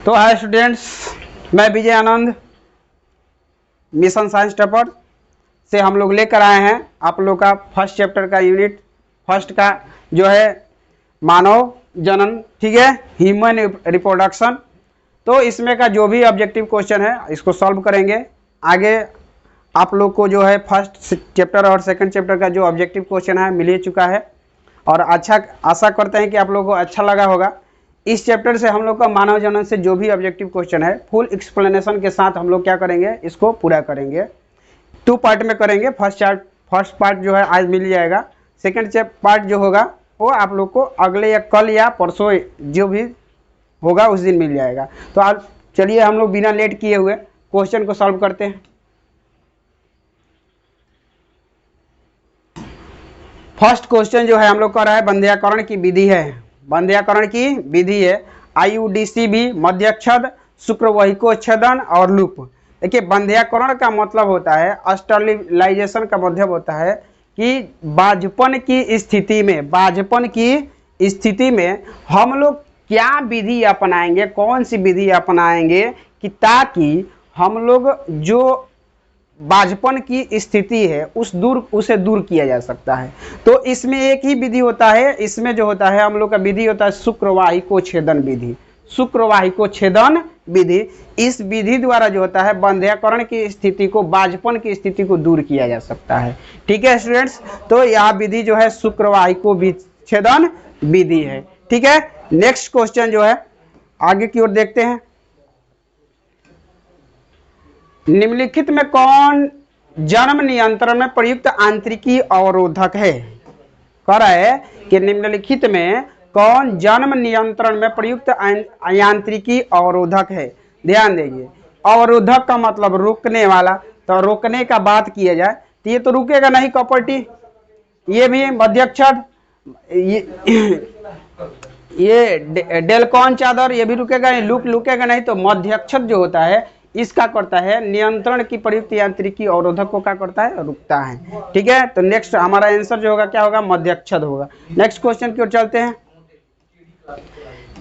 तो hi students, मैं Vijay Anand mission science topper से हम लोग लेकर आए हैं आप लोग का फर्स्ट चैप्टर का यूनिट फर्स्ट का जो है मानव जनन, ठीक है, ह्यूमन रिप्रोडक्शन। तो इसमें का जो भी ऑब्जेक्टिव क्वेश्चन है इसको सॉल्व करेंगे। आगे आप लोग को जो है फर्स्ट चैप्टर और सेकंड चैप्टर का जो ऑब्जेक्टिव क्वेश्चन है मिल ही चुका है और अच्छा आशा करते हैं कि आप लोगों को अच्छा लगा होगा। इस चैप्टर से हम लोग का मानव जनन से जो भी ऑब्जेक्टिव क्वेश्चन है फुल एक्सप्लेनेशन के साथ हम लोग क्या करेंगे, इसको पूरा करेंगे। 2 पार्ट में करेंगे। फर्स्ट पार्ट जो है आज मिल जाएगा, सेकंड पार्ट जो होगा वो आप लोग को अगले या कल या परसों जो भी होगा उस दिन मिल जाएगा। तो आप चलिए हम लोग बिना लेट किए हुए क्वेश्चन को सॉल्व करते हैं। फर्स्ट क्वेश्चन जो है हम लोग कर रहा है बंध्याकरण की विधि है। बंध्याकरण की विधि है IUDCB, मध्यक्षद, शुक्रवाहिकोच्छेदन और लूप। देखिए बंध्याकरण का मतलब होता है स्टरलाइजेशन का मतलब होता है कि बाझपन की स्थिति में हम लोग क्या विधि अपनाएंगे, कौन सी विधि अपनाएंगे कि ताकि हम लोग जो बाझपन की स्थिति है उसे दूर किया जा सकता है। तो इसमें एक ही विधि होता है, इसमें जो होता है हम लोग का विधि होता है शुक्रवाहिकोच्छेदन विधि। शुक्रवाहिकोच्छेदन विधि, इस विधि द्वारा जो होता है बंध्याकरण की स्थिति को, बाझपन की स्थिति को दूर किया जा सकता है। ठीक है स्टूडेंट्स, तो यह विधि जो है शुक्रवाहिकोच्छेदन विधि है। ठीक है, नेक्स्ट क्वेश्चन जो है आगे की ओर देखते हैं। निम्नलिखित में कौन जन्म नियंत्रण में प्रयुक्त आंतरिकी अवरोधक है? कह रहा है कि निम्नलिखित में कौन जन्म नियंत्रण में प्रयुक्त यांत्रिकी अवरोधक है। ध्यान देंगे, अवरोधक का मतलब रोकने वाला। तो रोकने का बात किया जाए तो ये तो रुकेगा नहीं प्रॉपर्टी, ये भी मध्यक्षद, ये डेलकॉन चादर ये भी रुकेगा नहीं, लूप रुकेगा नहीं। तो मध्यक्षद जो होता है इसका करता है नियंत्रण की प्रयुक्त यांत्रिकी अवरोधक को क्या करता है, रुकता है। ठीक है, तो नेक्स्ट हमारा आंसर जो होगा क्या होगा, मध्यक्षद होगा। नेक्स्ट क्वेश्चन की ओर चलते हैं।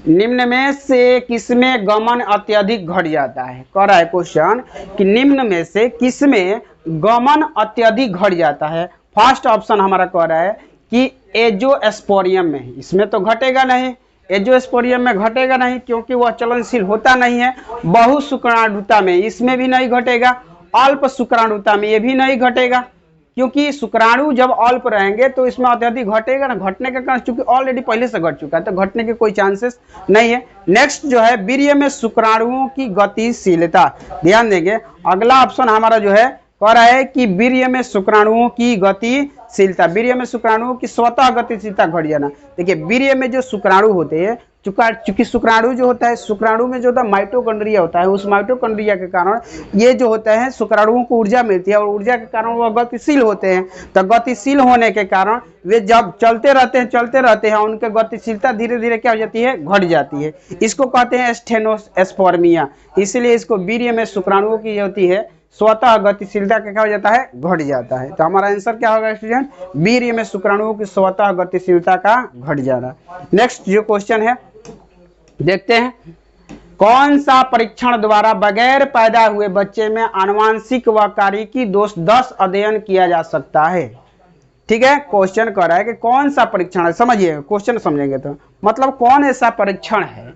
निम्न में से किसमें गमन अत्यधिक घट जाता है? कह रहा है क्वेश्चन कि निम्न में से किसमें गमन अत्यधिक घट जाता है। फर्स्ट ऑप्शन हमारा कह रहा है कि एंजियोस्पर्मियम में, इसमें तो घटेगा नहीं, एंजियोस्पर्मियम में घटेगा नहीं क्योंकि वह चलनशील होता नहीं है। बहु शुक्राणुता में इसमें भी नहीं घटेगा, अल्प शुक्राणुता में ये भी नहीं घटेगा क्योंकि शुक्राणु जब अल्प रहेंगे तो इसमें अत्यधिक घटेगा ना, घटने का कारण चूंकि ऑलरेडी पहले से घट चुका है तो घटने के कोई चांसेस नहीं है। नेक्स्ट जो है वीर्य में शुक्राणुओं की गतिशीलता। ध्यान देंगे, अगला ऑप्शन हमारा जो है कह रहा है कि वीर्य में शुक्राणुओं की गतिशीलता, वीर्य में शुक्राणुओं की स्वतः गतिशीलता घट जाना। देखिए वीर्य में जो शुक्राणु होते हैं, चूंकि शुक्राणु जो होता है, शुक्राणु में जो होता है माइटोकॉन्ड्रिया होता है, उस माइटोकॉन्ड्रिया के कारण ये जो होता है शुक्राणुओं को ऊर्जा मिलती है और ऊर्जा के कारण वह गतिशील होते हैं। तो गतिशील होने के कारण वे जब चलते रहते हैं उनकी गतिशीलता धीरे धीरे क्या हो जाती है, घट जाती है। इसको कहते हैं स्टेनोस्पर्मिया। इसलिए इसको वीर्य में शुक्राणुओं की होती है स्वतः गतिशीलता क्या हो जाता है, घट जाता है। तो हमारा आंसर क्या होगा स्टूडेंट, वीर्य में शुक्राणुओं की स्वतः गतिशीलता का घट जाना। नेक्स्ट जो क्वेश्चन है देखते हैं, कौन सा परीक्षण द्वारा बगैर पैदा हुए बच्चे में आनुवांशिक व कार्यिकी दोष 10 अध्ययन किया जा सकता है? ठीक है, क्वेश्चन कह रहा है कि कौन सा परीक्षण है, समझिए क्वेश्चन समझेंगे तो मतलब कौन ऐसा परीक्षण है,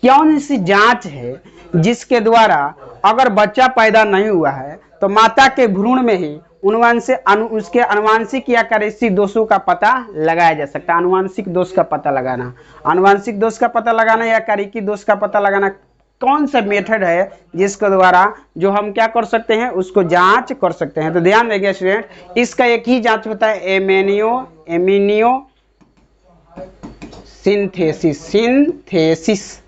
कौन सी जांच है जिसके द्वारा अगर बच्चा पैदा नहीं हुआ है तो माता के भ्रूण में ही उसके अनुवांशिक या कार्यिकी दोषों का पता लगाया जा सकता है। अनुवांशिक दोष का पता लगाना, अनुवांशिक दोष का पता लगाना या कार्यिकी दोष का पता लगाना कौन सा मेथड है जिसके द्वारा जो हम क्या कर सकते हैं, उसको जांच कर सकते हैं। तो ध्यान देंगे स्टूडेंट, इसका एक ही जांच होता है एमिनियो सिंथेसिस,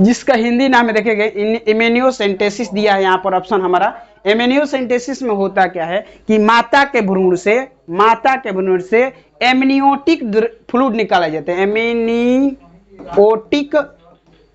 जिसका हिंदी नाम देखेंगे इम्यूनोसेंटेसिस दिया है यहाँ पर ऑप्शन हमारा। इम्यूनोसेंटेसिस में होता क्या है कि माता के भ्रूण से एमनियोटिक फ्लूइड निकाला जाता है, एमनियोटिक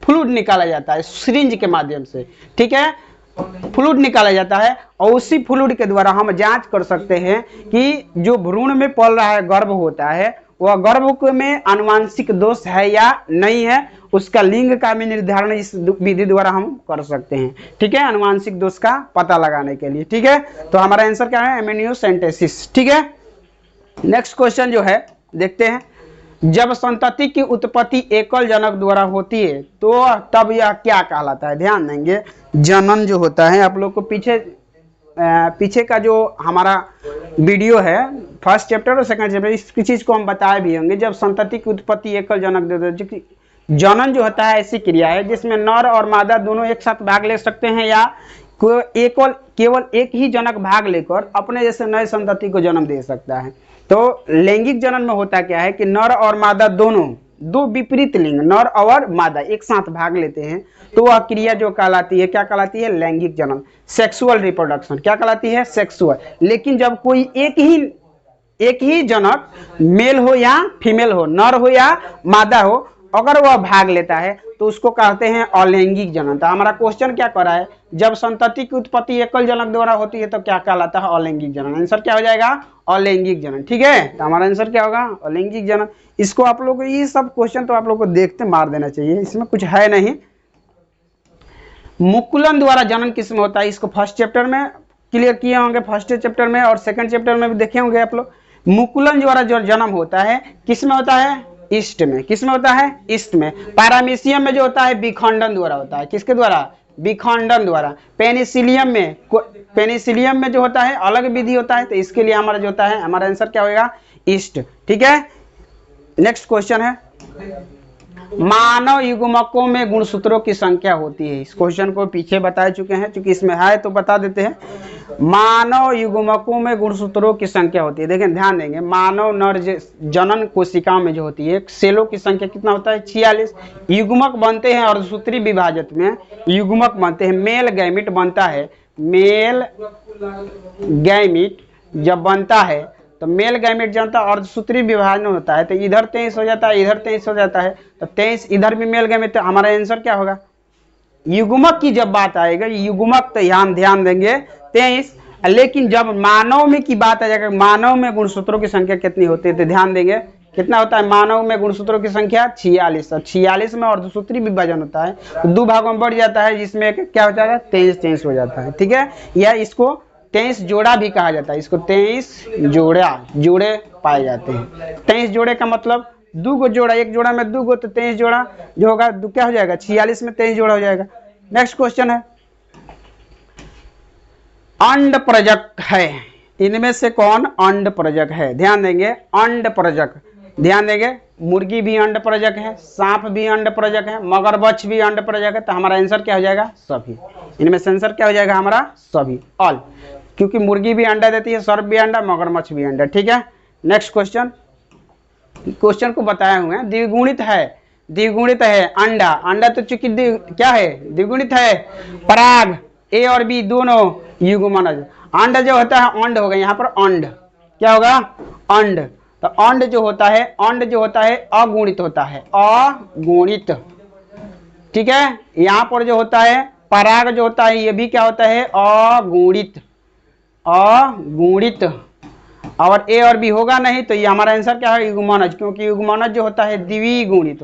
फ्लूइड निकाला जाता है सिरिंज के माध्यम से। ठीक है, फ्लूइड निकाला जाता है और उसी फ्लूइड के द्वारा हम जांच कर सकते हैं कि जो भ्रूण में पल रहा है, गर्भ होता है, वह गर्भ में आनुवांशिक दोष है या नहीं है, उसका लिंग का भी निर्धारण इस विधि द्वारा हम कर सकते हैं। ठीक है, आनुवांशिक दोष का पता लगाने के लिए। ठीक है, तो हमारा आंसर क्या है, एमेनियोसेंटेसिस। ठीक है, नेक्स्ट क्वेश्चन जो है देखते हैं, जब संतति की उत्पत्ति एकल जनक द्वारा होती है तो तब यह क्या कहलाता है। ध्यान देंगे, जनन जो होता है, आप लोग को पीछे का जो हमारा वीडियो है फर्स्ट चैप्टर और सेकंड चैप्टर, इस चीज को हम बताए भी होंगे। जब संतति की उत्पत्ति एकल जनक देते हैं, जनन जो होता है ऐसी क्रिया है जिसमें नर और मादा दोनों एक साथ भाग ले सकते हैं या केवल एक ही जनक भाग लेकर अपने जैसे नए संतति को जन्म दे सकता है। तो लैंगिक जनन में होता क्या है कि नर और मादा दोनों, दो विपरीत लिंग नर और मादा एक साथ भाग लेते हैं, तो वह क्रिया जो कहलाती है, क्या कहलाती है, लैंगिक जनन, सेक्सुअल रिप्रोडक्शन। क्या कहलाती है, सेक्सुअल। लेकिन जब कोई एक ही जनक मेल हो या फीमेल हो, नर हो या मादा हो, अगर वह भाग लेता है तो उसको कहते हैं अलैंगिक जनन। तो हमारा क्वेश्चन क्या कर रहा है, जब संतति की उत्पत्ति एकल जनक द्वारा होती है तो क्या कहलाता है, अलैंगिक जनन। आंसर क्या हो जाएगा, अलैंगिक जनन। ठीक है, तो हमारा आंसर क्या होगा, अलैंगिक जनन। इसको आप लोग को, ये सब क्वेश्चन तो आप लोग को देखते मार देना चाहिए, इसमें कुछ है नहीं। मुकुलन द्वारा जनन किसमें होता है, इसको फर्स्ट चैप्टर में क्लियर किए होंगे, फर्स्ट चैप्टर में और सेकंड चैप्टर में भी देखे होंगे आप लोग। मुकुलन द्वारा जो जन्म होता है किसमें होता है, ईस्ट में। किसमें होता है, ईस्ट में। पैरामीशियम में जो होता है विखंडन द्वारा होता है, किसके द्वारा, विखंडन द्वारा। पेनिसिलियम में जो होता है अलग विधि होता है, तो इसके लिए हमारा जो होता है, हमारा आंसर क्या होगा, ईस्ट। ठीक है, नेक्स्ट क्वेश्चन है, मानव युग्मकों में गुणसूत्रों की संख्या होती है। इस क्वेश्चन को पीछे बता चुके हैं, क्योंकि इसमें है तो बता देते हैं। मानव युग्मकों में गुणसूत्रों की संख्या होती है। देखें, ध्यान देंगे, मानव नर जनन कोशिकाओं में जो होती है सेलों की संख्या कितना होता है, 46। युग्मक बनते हैं अर्धसूत्री विभाजन में, युग्मक बनते हैं, मेल गैमिट बनता है। मेल गैमिट जब बनता है तो मेल गैमेट जनता अर्धसूत्री विभाजन होता है, तो इधर 23 हो जाता है, इधर 23 हो जाता है, तो 23 इधर भी मेल गैमेट। तो हमारा आंसर क्या होगा, युग्मक की जब बात आएगा, युग्मक तो ध्यान देंगे 23। लेकिन जब मानव में की बात आ जाएगा, मानव में गुणसूत्रों की संख्या कितनी होती है, तो ध्यान देंगे कितना होता है, मानव में गुणसूत्रों की संख्या 46। और 46 में अर्धसूत्री विभाजन होता है, तो 2 भागों में बढ़ जाता है, जिसमें क्या हो जाता है, 23 हो जाता है। ठीक है, या इसको 23 जोड़ा भी कहा जाता है, इसको 23 जोड़े पाए जाते हैं। 23 जोड़े का मतलब 2 गो जोड़ा, एक जोड़ा में 2 गो, तो 23 जोड़ा जो होगा क्या हो जाएगा, 46 में 23 जोड़ा हो जाएगा। नेक्स्ट क्वेश्चन है, अंड प्रजक है, इनमें से कौन अंड प्रजक है। ध्यान देंगे, अंड प्रजक, ध्यान देंगे, मुर्गी भी अंड प्रजक है, सांप भी अंड प्रजक है, मगरमच्छ भी अंड प्रजक है। तो हमारा आंसर क्या हो जाएगा, सभी। इनमें से आंसर क्या हो जाएगा हमारा, सभी, ऑल, क्योंकि मुर्गी भी अंडा देती है, सर्प भी अंडा, मगरमच्छ भी अंडा। ठीक है, नेक्स्ट क्वेश्चन को बताए हुए हैं, द्विगुणित है अंडा। अंडा तो चूंकि क्या है, द्विगुणित है, पराग ए और बी दोनों युग्मनज। अंड जो होता है, अंड होगा यहाँ पर, अंड क्या होगा, अंड। तो अंड जो होता है अगुणित होता है, अगुणित। ठीक है, यहाँ पर जो होता है पराग जो होता है, ये भी क्या होता है, अगुणित। और ए और बी होगा नहीं, तो ये हमारा आंसर क्या है, युग्मनज, क्योंकि युग्मनज जो होता है द्विगुणित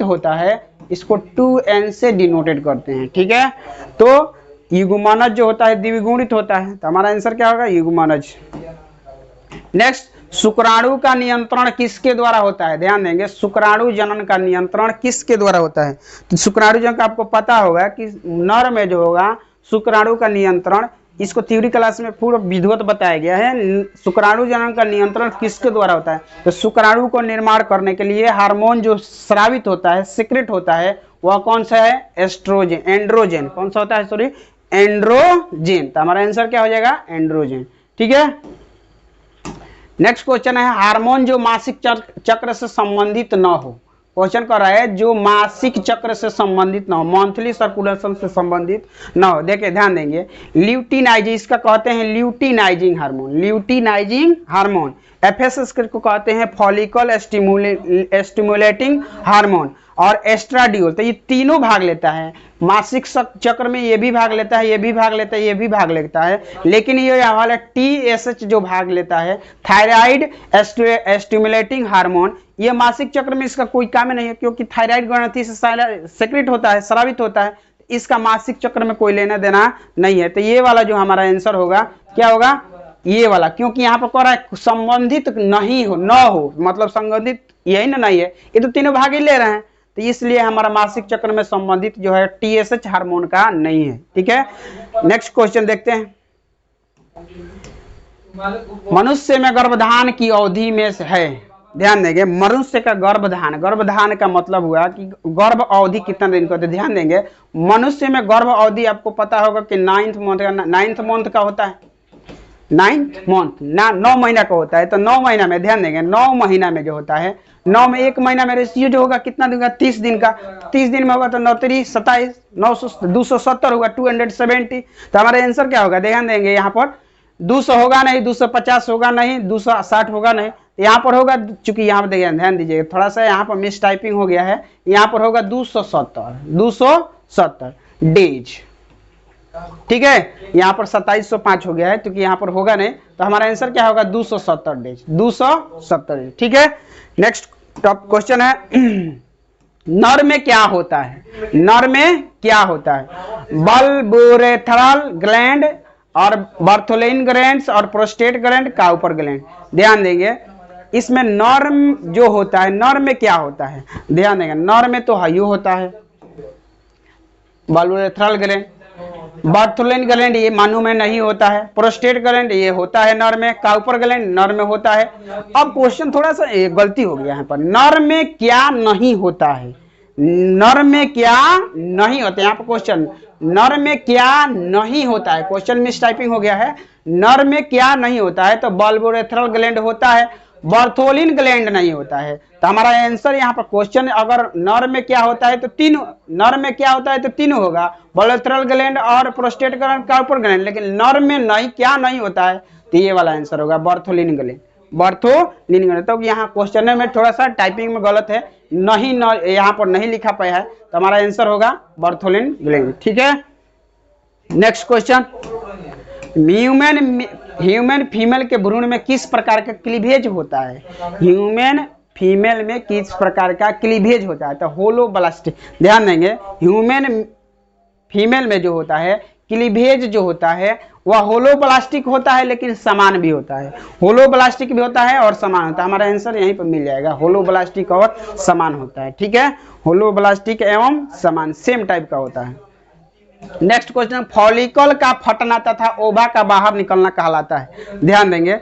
होता है, इसको 2n से डिनोटेड करते हैं। ठीक है, तो युग्मनज जो होता है द्विगुणित होता है, तो हमारा आंसर क्या होगा, युग्मनज। नेक्स्ट, शुक्राणु का नियंत्रण किसके द्वारा होता है। ध्यान देंगे, शुक्राणु जनन का नियंत्रण किसके द्वारा होता है। तो शुक्राणु जनन का आपको पता होगा कि नर में जो होगा शुक्राणु का नियंत्रण, इसको थ्योरी क्लास में पूरा विधिवत बताया गया है। शुक्राणु जनन का नियंत्रण किसके द्वारा होता है, तो शुक्राणु को निर्माण करने के लिए हार्मोन जो स्रावित होता है, सीक्रेट होता है, वह कौन सा है, एंड्रोजन। कौन सा होता है, सॉरी, एंड्रोजन। तो हमारा आंसर क्या हो जाएगा, एंड्रोजन। ठीक है, नेक्स्ट क्वेश्चन है, हार्मोन जो मासिक चक्र से संबंधित न हो। क्वेश्चन कर रहा है, जो मासिक चक्र से संबंधित न हो, मंथली सर्कुलेशन से संबंधित न हो। देखिए, ध्यान देंगे, ल्यूटिनाइजिंग, इसका कहते हैं ल्यूटिनाइजिंग हार्मोन। एफएसएस को कहते हैं फॉलिकल स्टिमुलेटिंग हार्मोन। और एस्ट्राडियोल, तो ये तीनों भाग लेता है। मासिक चक्र में ये भी भाग लेता है, ये भी भाग लेता है, ये भी भाग लेता है, लेकिन ये वाला TSH जो भाग लेता है, थायराइड स्टिमुलेटिंग हार्मोन, ये मासिक चक्र में इसका कोई काम नहीं है, क्योंकि थायराइड ग्रंथि से सेक्रेट होता है, स्रावित होता है, इसका मासिक चक्र में कोई लेना देना नहीं है। तो ये वाला जो हमारा आंसर होगा क्या होगा, ये वाला, क्योंकि यहाँ पर कह रहा है संबंधित नहीं हो, न हो, मतलब संबंधित यही ना नहीं है, ये तो तीनों भाग ही ले रहे हैं, तो इसलिए हमारा मासिक चक्र में संबंधित जो है TSH हार्मोन का नहीं है। ठीक है, नेक्स्ट क्वेश्चन देखते हैं। मनुष्य में गर्भधान की अवधि में है, ध्यान देंगे, मनुष्य का गर्भधान, गर्भधान का मतलब हुआ कि गर्भ अवधि कितना दिन का, ध्यान देंगे मनुष्य में गर्भ अवधि आपको पता होगा कि 9th मंथ का होता है, 9th मंथ ना 9 महीना का होता है, तो 9 महीना में ध्यान देंगे 9 महीना में जो होता है, 9 में 1 महीना में रेशियो जो होगा कितना दिन का, 30 दिन का, 30 दिन में होगा तो 9 3 27, 270 होगा, 270, तो हमारा आंसर क्या होगा, ध्यान देंगे यहाँ पर 200 होगा नहीं, 250 होगा नहीं, 260 होगा नहीं, यहाँ पर होगा, चूंकि यहाँ पर देखिए ध्यान दीजिएगा थोड़ा सा यहाँ पर मिस टाइपिंग हो गया है, यहाँ पर होगा 270 डेज। ठीक है, यहाँ पर 2705 हो गया है, क्योंकि यहाँ पर होगा नहीं, तो हमारा आंसर क्या होगा 270 डेज, 270 डेज। ठीक है, नेक्स्ट टॉप क्वेश्चन है, नर में क्या होता है, नर में क्या होता है, बल्बोरेथ्रल ग्लैंड और बर्थोलिन ग्लैंड और प्रोस्टेट ग्लैंड, काउपर ग्लैंड। ध्यान देंगे इसमें नर जो होता है, नर में क्या होता है, ध्यान देंगे नर में तो हयू होता है, बल्बोरेथ्रल ग्लैंड, बर्थोलिन ग्लैंड ये मानव में नहीं होता है, प्रोस्टेट ग्लैंड ये होता है नर में, काउपर ग्लैंड नर में होता है। अब क्वेश्चन थोड़ा सा गलती हो गया यहाँ पर, नर में क्या नहीं होता है, नर में क्या नहीं होता है, यहाँ पर क्वेश्चन नर में क्या नहीं होता है, क्वेश्चन मिस टाइपिंग हो गया है, नर में क्या नहीं होता है, तो बल्बोरेथ्रल ग्लैंड होता है, बर्थोलिन ग्लैंड नहीं होता है, तो हमारा आंसर यहाँ पर क्वेश्चन अगर नर में क्या होता है तो तीनों, नर में क्या होता है तो तीनों होगा, बल्बोरेथ्रल ग्लैंड और प्रोस्टेट ग्लैंड, काउपर ग्लैंड, लेकिन नर में नहीं क्या नहीं होता है, तो ये वाला आंसर होगा बर्थोलिन ग्लैंड, बर्थोलिन ग्लैंड। तो यहाँ क्वेश्चन में थोड़ा सा टाइपिंग में गलत है, नहीं यहाँ पर नहीं लिखा पाया है, तो हमारा आंसर होगा बर्थोलिन ग्लैंड। ठीक है, नेक्स्ट क्वेश्चन, ह्यूमन फीमेल के भ्रूण में किस प्रकार का क्लीवेज होता है, ह्यूमन फीमेल में किस प्रकार का क्लीवेज होता है, तो होलोब्लास्टिक। ध्यान देंगे ह्यूमन फीमेल में जो होता है क्लीवेज जो होता है वह होलोब्लास्टिक होता है, लेकिन समान भी होता है, होलोब्लास्टिक भी होता है और समान होता है, हमारा आंसर यहीं पर मिल जाएगा, होलोब्लास्टिक और समान होता है। ठीक है, होलोब्लास्टिक एवं समान सेम टाइप का होता है। नेक्स्ट क्वेश्चन, फॉलिकल का फटना तथा ओवा का बाहर निकलना कहलाता है। ध्यान देंगे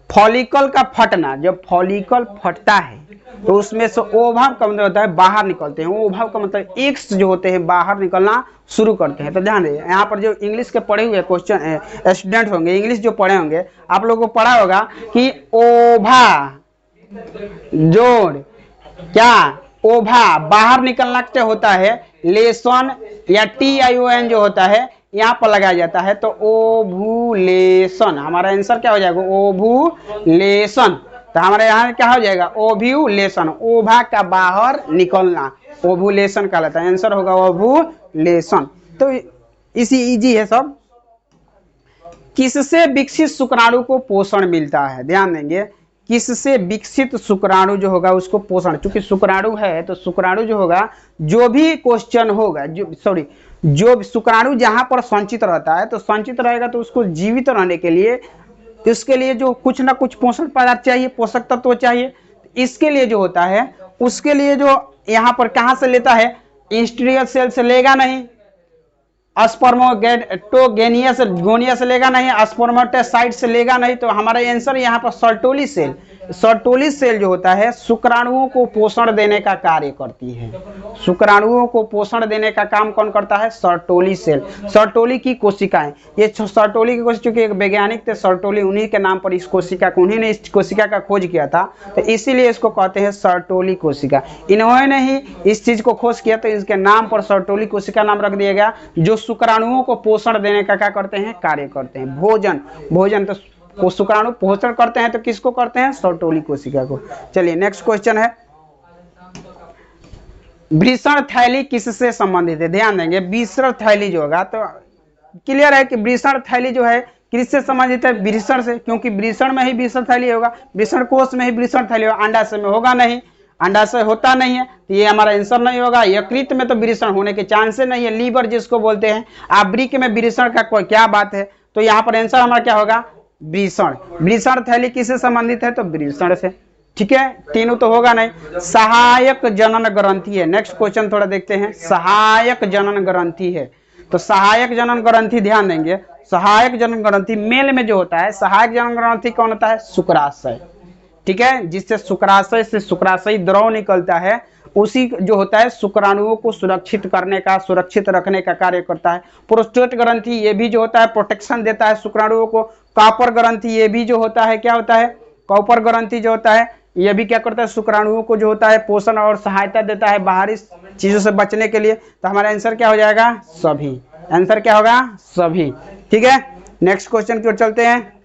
फॉलिकल का फटना, जब फॉलिकल फटता है तो उसमें से ओवा का मतलब होता है बाहर निकलते हैं, ओवा का मतलब एग्स जो होते हैं बाहर निकलना शुरू करते हैं। तो ध्यान दें यहाँ पर जो इंग्लिश के पढ़े हुए क्वेश्चन स्टूडेंट होंगे, इंग्लिश जो पढ़े होंगे, आप लोगों को पढ़ा होगा कि ओवा जोड़ क्या, ओवा बाहर निकलना से होता है, लेसन या TION जो होता है यहाँ पर लगाया जाता है, तो ओवुलेशन, हमारा आंसर क्या हो जाएगा ओवुलेशन, तो हमारे यहाँ क्या हो जाएगा ओव्यूलेशन, ओवा का बाहर निकलना ओवुलेशन कहलाता है, आंसर होगा ओवुलेशन। तो इसी इजी है सब। किससे विकसित शुक्राणु को पोषण मिलता है, ध्यान देंगे किससे विकसित शुक्राणु जो होगा उसको पोषण, चूंकि शुक्राणु है तो शुक्राणु जो होगा जो भी क्वेश्चन होगा, जो शुक्राणु जहां पर संचित रहता है तो संचित रहेगा, तो उसको जीवित रहने के लिए इसके लिए जो कुछ ना कुछ पोषण पदार्थ चाहिए, पोषक तत्व चाहिए, इसके लिए जो होता है उसके लिए जो यहाँ पर कहाँ से लेता है, इंस्ट्रियल सेल से लेगा नहीं, स्पर्मोगेनिया से लेगा नहीं, स्पर्मेटोसाइट से लेगा नहीं, तो हमारा आंसर यहाँ पर सर्टोली सेल, सर्टोली सेल जो होता है शुक्राणुओं को पोषण देने का कार्य करती है, शुक्राणुओं को पोषण देने का काम कौन करता है, सर्टोली सेल, सर्टोली की कोशिकाएं, ये सर्टोली की कोशिका, चूंकि एक वैज्ञानिक थे सर्टोली, उन्हीं के नाम पर इस कोशिका को, उन्हीं ने इस कोशिका का खोज किया था, तो इसीलिए इसको कहते हैं सर्टोली कोशिका, इन्होंने ही इस चीज को खोज किया, तो इसके नाम पर सर्टोली कोशिका नाम रख दिया गया, जो शुक्राणुओं को पोषण देने का क्या करते हैं, कार्य करते हैं, भोजन तो शुक्राणु पोषण करते हैं, तो किसको करते हैं, सर्टोली कोशिका को। चलिए नेक्स्ट क्वेश्चन है, वृषण थैली किससे संबंधित है? ध्यान देंगे, वृषण थैली जो होगा तो क्लियर है कि वृषण थैली जो है किससे संबंधित है? वृषण से, क्योंकि वृषण में ही वृषण थैली होगा, वृषण कोष में ही वृषण थैली होगा, अंडाशय में होगा नहीं, अंडाशय होता नहीं है, तो ये हमारा आंसर नहीं होगा। यकृत में तो वृषण होने के चांसेस नहीं है, लीवर जिसको बोलते हैं, आवृक में वृषण का कोई क्या बात है, तो यहाँ पर आंसर हमारा क्या होगा? वृषण। वृषण थैली किससे संबंधित है? तो वृषण से। ठीक है, तीनों तो होगा नहीं। सहायक जनन ग्रंथि है, नेक्स्ट क्वेश्चन थोड़ा देखते हैं। सहायक जनन ग्रंथि है, तो सहायक जनन ग्रंथि ध्यान देंगे, सहायक जनन ग्रंथि मेल में जो होता है, सहायक जनन ग्रंथि कौन होता है? शुक्राशय। ठीक है, जिससे शुक्राशय से शुक्राशयी द्रव निकलता है, उसी जो होता है शुक्राणुओं को सुरक्षित करने का, सुरक्षित रखने का कार्य करता है। प्रोस्टेट ग्रंथि ये भी जो होता है प्रोटेक्शन देता है शुक्राणुओं को। कॉपर ग्रंथि ये भी जो होता है क्या होता है? कॉपर ग्रंथि जो होता है ये भी क्या करता है? शुक्राणुओं को जो होता है पोषण और सहायता देता है बाहरी चीजों से बचने के लिए। तो हमारा आंसर क्या हो जाएगा? सभी। आंसर क्या होगा? सभी। ठीक है, नेक्स्ट क्वेश्चन की ओर चलते हैं।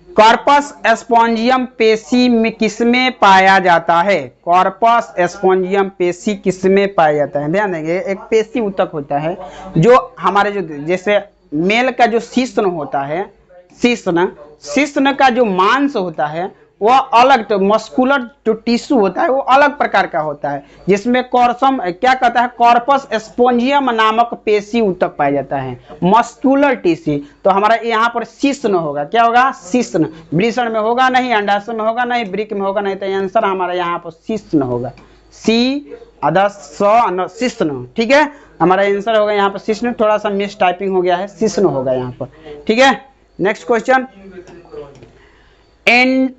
कॉर्पस स्पोंजियम पेशी में किसमें पाया जाता है? कॉर्पस स्पोंजियम पेशी किसमें पाया जाता है? ध्यान देंगे, एक पेशी ऊतक होता है जो हमारे जो जैसे मेल का जो शिश्न होता है, शिश्न का जो मांस होता है वह अलग, तो मस्कुलर जो टिश्यू होता है वो अलग प्रकार का होता है, जिसमें कॉर्सम क्या कहता है? कॉर्पस स्पोंजियम नामक पेशी ऊतक पाया जाता है, मस्कुलर टिश्यू। तो हमारा यहाँ पर शिश्न होगा, क्या होगा? शिश्न। वृषण में होगा नहीं, अंडाशय में होगा नहीं, वृक्क में होगा नहीं, तो आंसर हमारा यहाँ पर शिश्न होगा। शिश्न। ठीक है, हमारा आंसर होगा यहाँ पर शिश्न। थोड़ा सा मिस टाइपिंग हो गया है, शिश्न होगा यहाँ पर। ठीक है, नेक्स्ट क्वेश्चन।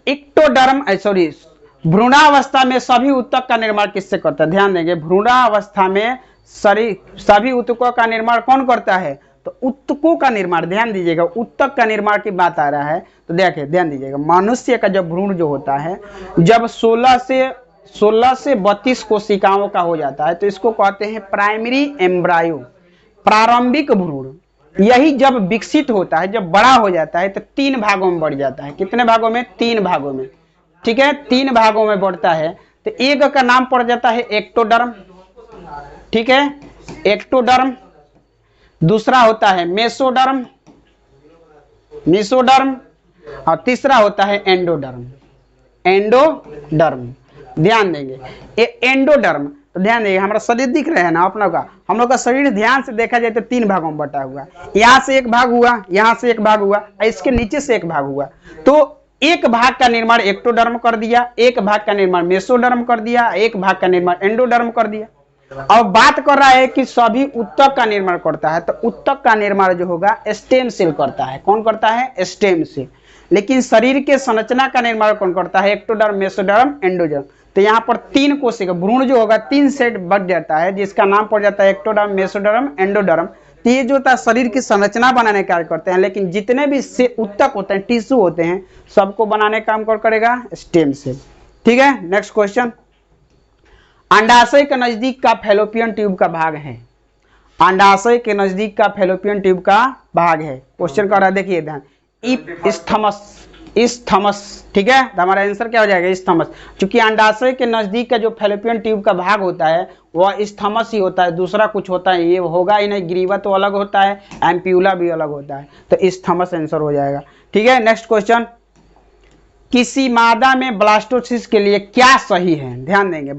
इक्टोडर्म सॉरी भ्रूणावस्था में सभी ऊतक का निर्माण किससे करता है? ध्यान देंगे, भ्रूणावस्था में सभी ऊतकों का निर्माण कौन करता है? तो ऊतकों का निर्माण, ध्यान दीजिएगा, ऊतक का निर्माण की बात आ रहा है तो देखिए ध्यान दीजिएगा, मनुष्य का जब भ्रूण जो होता है जब 16 से 32 कोशिकाओं का हो जाता है तो इसको कहते हैं प्राइमरी एम्ब्रायो, प्रारंभिक भ्रूण। यही जब विकसित होता है, जब बड़ा हो जाता है तो 3 भागों में बढ़ जाता है। कितने भागों में? 3 भागों में। ठीक है, 3 भागों में बढ़ता है तो एक का नाम पड़ जाता है एक्टोडर्म। ठीक है, एक्टोडर्म। दूसरा होता है मेसोडर्म, और तीसरा होता है एंडोडर्म। ध्यान देंगे, एंडोडर्म। तो ध्यान देंगे, हमारा शरीर दिख रहा है ना आप लोग का, हम लोग का शरीर ध्यान से देखा जाए तो 3 भागों में बटा हुआ। यहाँ से एक भाग हुआ, यहाँ से एक भाग हुआ, इसके नीचे से एक भाग हुआ। तो एक भाग का निर्माण एक्टोडर्म कर दिया, एक भाग का निर्माण मेसोडर्म कर दिया, एक भाग का निर्माण एंडोडर्म कर दिया। अब बात कर रहा है कि सभी ऊतक का निर्माण करता है, तो ऊतक का निर्माण जो होगा स्टेम सेल करता है। कौन करता है? Stem cell. लेकिन शरीर के संरचना का निर्माण कौन करता है? Ectoderm, mesoderm, endoderm. तो यहाँ पर 3 कोशिका भ्रूण जो होगा 3 सेट बढ़ जाता है, जिसका नाम पड़ जाता है एक्टोडर्म, मेसोडर्म, एंडोडर्म। तो ये जो होता है शरीर की संरचना बनाने का कार्य करते हैं, लेकिन जितने भी ऊतक होते हैं, टिश्यू होते हैं, सबको बनाने का काम कौन करेगा? Stem cell. ठीक है, नेक्स्ट क्वेश्चन। अंडाशय के नजदीक का फैलोपियन ट्यूब का भाग है। अंडाशय के नजदीक का फैलोपियन ट्यूब का भाग है। क्वेश्चन कर रहा है, देखिए ध्यान, इस्थमस। ठीक है, तो हमारा आंसर क्या हो जाएगा? इस्थमस। क्योंकि अंडाशय के नजदीक का जो फैलोपियन ट्यूब का भाग होता है वह इस्थमस ही होता है, दूसरा कुछ होता है ये होगा ही नहीं। ग्रीवा तो अलग होता है, एम्प्यूला भी अलग होता है, तो इस्थमस आंसर हो जाएगा। ठीक है, नेक्स्ट क्वेश्चन। किसी मादा में ब्लास्टोसिस्ट के लिए क्या सही है? ध्यान देंगे,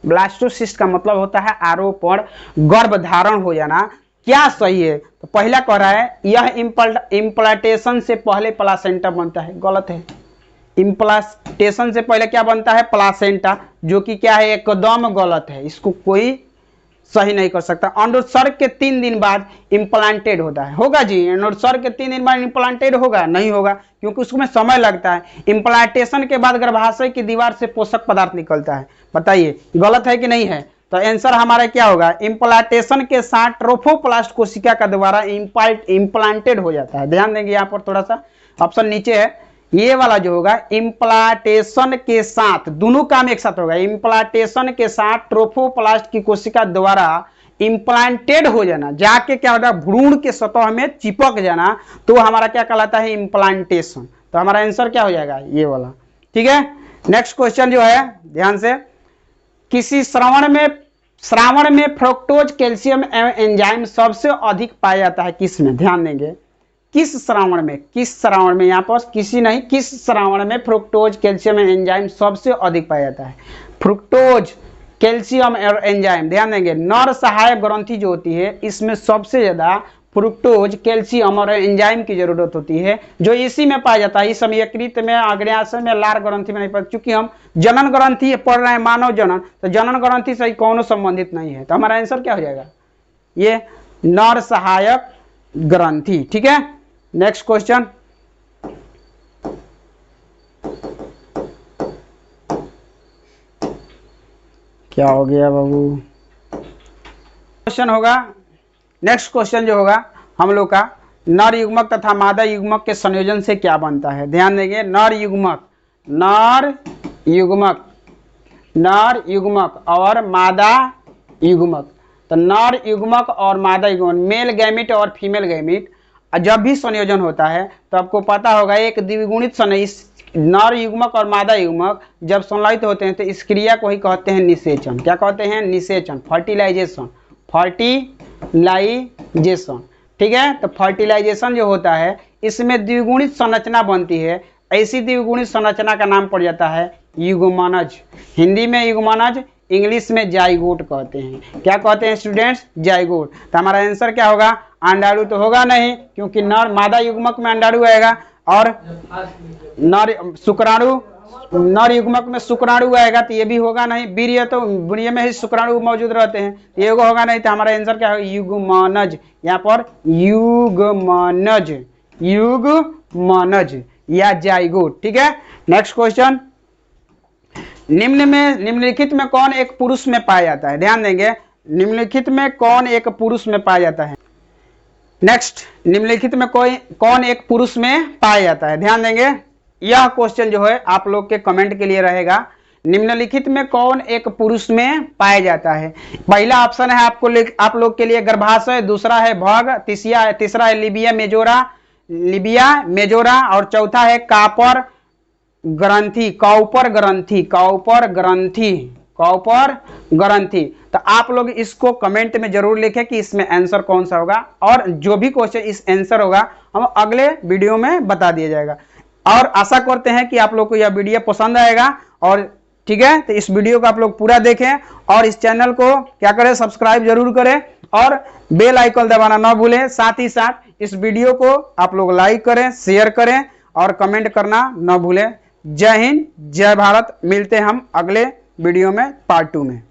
ब्लास्टोसिस्ट का मतलब होता है आरोपण, गर्भधारण हो जाना। क्या सही है? तो पहला कह रहा है यह इम्प्लांटेशन से पहले प्लासेंटा बनता है। गलत है। इम्प्लांटेशन से पहले क्या बनता है? प्लासेंटा, जो कि क्या है? एकदम गलत है, इसको कोई सही नहीं कर सकता। अंडोत्सर्ग के 3 दिन बाद इम्प्लांटेड होता है। होगा जी, अंडोत्सर्ग के 3 दिन बाद इम्प्लांटेड होगा? नहीं होगा, क्योंकि उसमें समय लगता है। इम्प्लांटेशन के बाद गर्भाशय की दीवार से पोषक पदार्थ निकलता है। बताइए गलत है कि नहीं है? तो आंसर हमारा क्या होगा? इम्प्लांटेशन के साथ ट्रोफोप्लास्ट कोशिका का द्वारा इम्प्लांटेड हो जाता है। ध्यान देंगे, यहाँ पर थोड़ा सा ऑप्शन नीचे है, ये वाला जो होगा इम्प्लांटेशन के साथ, दोनों काम एक साथ होगा। इम्प्लांटेशन के साथ ट्रोफोप्लास्ट की कोशिका द्वारा इम्प्लांटेड हो जाना, जाके क्या होता है? भ्रूण के सतह में चिपक जाना, तो हमारा क्या कहलाता है? इम्प्लांटेशन। तो हमारा आंसर क्या हो जाएगा? ये वाला। ठीक है, नेक्स्ट क्वेश्चन जो है ध्यान से, किसी श्रावण में फ्रुक्टोज कैल्शियम एवं एंजाइम सबसे अधिक पाया जाता है किसमें? ध्यान देंगे, किस श्रावण में, यहाँ पर किसी नहीं, किस श्रावण में फ्रुक्टोज कैल्शियम एंजाइम सबसे अधिक पाया जाता है? फ्रुक्टोज कैल्शियम और एंजाइम, ध्यान देंगे, नर सहायक ग्रंथि जो होती है इसमें सबसे ज्यादा फ्रुक्टोज कैल्शियम और एंजाइम की जरूरत होती है, जो इसी में पाया जाता है। इस समय यकृत में, अग्न्याशय में, लार ग्रंथि में नहीं पाया। चूंकि हम जनन ग्रंथि पढ़ रहे हैं, मानव जनन, तो जनन ग्रंथि से कौन संबंधित नहीं है, तो हमारा आंसर क्या हो जाएगा? ये नर सहायक ग्रंथि। ठीक है, नेक्स्ट क्वेश्चन। क्या हो गया बाबू? क्वेश्चन होगा, नेक्स्ट क्वेश्चन जो होगा हम लोग का, नर युग्मक तथा मादा युग्मक के संयोजन से क्या बनता है? ध्यान देंगे, नर युग्मक और मादा युग्मक। तो नर युग्मक और मादा युग्मक, मेल गैमिट और फीमेल गैमिट जब भी संयोजन होता है तो आपको पता होगा एक द्विगुणित नर युग्मक और मादा युग्मक जब संलयित होते हैं तो इस क्रिया को ही कहते हैं निषेचन। क्या कहते हैं? निषेचन, फर्टिलाइजेशन। ठीक है, तो फर्टिलाइजेशन जो होता है इसमें द्विगुणित संरचना बनती है। ऐसी द्विगुणित संरचना का नाम पड़ जाता है युग्मनज। हिंदी में युग्मनज, इंग्लिश में जाइगोट कहते हैं। क्या कहते हैं स्टूडेंट्स? जाइगोट। तो हमारा आंसर क्या होगा? अंडाणु तो होगा नहीं, क्योंकि नर मादा युग्मक में अंडाणु आएगा, और नर युग्मक में शुक्राणु आएगा, तो ये भी होगा नहीं। वीर्य में ही शुक्राणु मौजूद रहते हैं, ये होगा नहीं। तो हमारा आंसर क्या होगा? युग्मनज। यहाँ पर युग्मनज या जाइगोट। ठीक है, नेक्स्ट क्वेश्चन। निम्नलिखित में कौन एक पुरुष में पाया जाता है? ध्यान देंगे, निम्नलिखित में कौन एक पुरुष में पाया जाता है? नेक्स्ट, निम्नलिखित में कौन एक पुरुष में पाया जाता है? ध्यान देंगे, यह क्वेश्चन जो है आप लोग के कमेंट के लिए रहेगा। निम्नलिखित में कौन एक पुरुष में पाया जाता है? पहला ऑप्शन है आप लोग के लिए गर्भाशय, दूसरा है भग, तीसरा है लिबिया मेजोरा, और चौथा है कॉपर ग्रंथि। तो आप लोग इसको कमेंट में जरूर लिखें कि इसमें आंसर कौन सा होगा, और जो भी क्वेश्चन इस आंसर होगा हम अगले वीडियो में बता दिया जाएगा। और आशा करते हैं कि आप लोग को यह वीडियो पसंद आएगा। और ठीक है, तो इस वीडियो को आप लोग पूरा देखें और इस चैनल को क्या करें? सब्सक्राइब जरूर करें और बेल आइकन दबाना ना भूलें। साथ ही साथ इस वीडियो को आप लोग लाइक करें, शेयर करें और कमेंट करना ना भूलें। जय हिंद, जय भारत। मिलते हैं हम अगले वीडियो में, पार्ट 2 में।